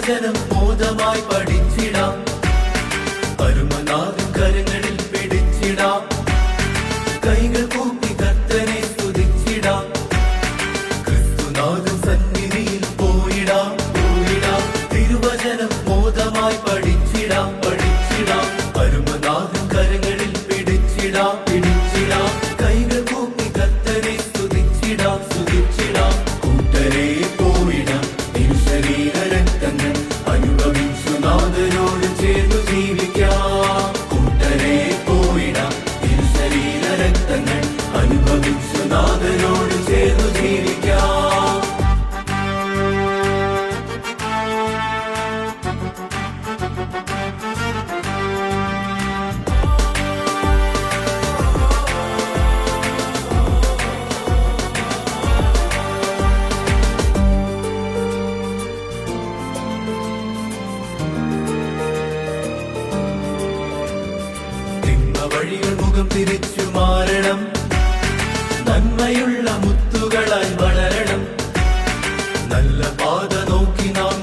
തിരുവചനം മോദമായി പഠിച്ചിടാം, പരമനാഥൻ കരങ്ങളിൽ പിടിച്ചിടാം, കൈകൾ കൂപ്പി കർത്തനെ സ്തുതിച്ചിടാം, ക്രിസ്തുനാഥൻ സന്നിധിയിൽ പോയിടാം. തിരുവചനം മോദമായി പഠിച്ചിടാം, പരമനാഥൻ കരങ്ങളിൽ പിടിച്ചിടാം, കൈകൾ കൂപ്പി കർത്തനെ സ്തുതിച്ചിടാം. കൂട്ടരെ പോയിടാം, തിരുശരീര രക്തങ്ങൾ അനുഭവിച്ചു നാഥനോട് ചേർന്നു ജീവിക്കാം. കൂട്ടരെ പോയിടാം, തിരുശരീര രക്തങ്ങൾ അനുഭവിച്ചു നാഥനോട് ചേർന്നു ജീവിക്കാം. വഴികൾ മുഖം തിരിച്ചു മാറണം, നന്മയുള്ള മുത്തുകളായി വളരണം, നല്ല പാത നോക്കി നാം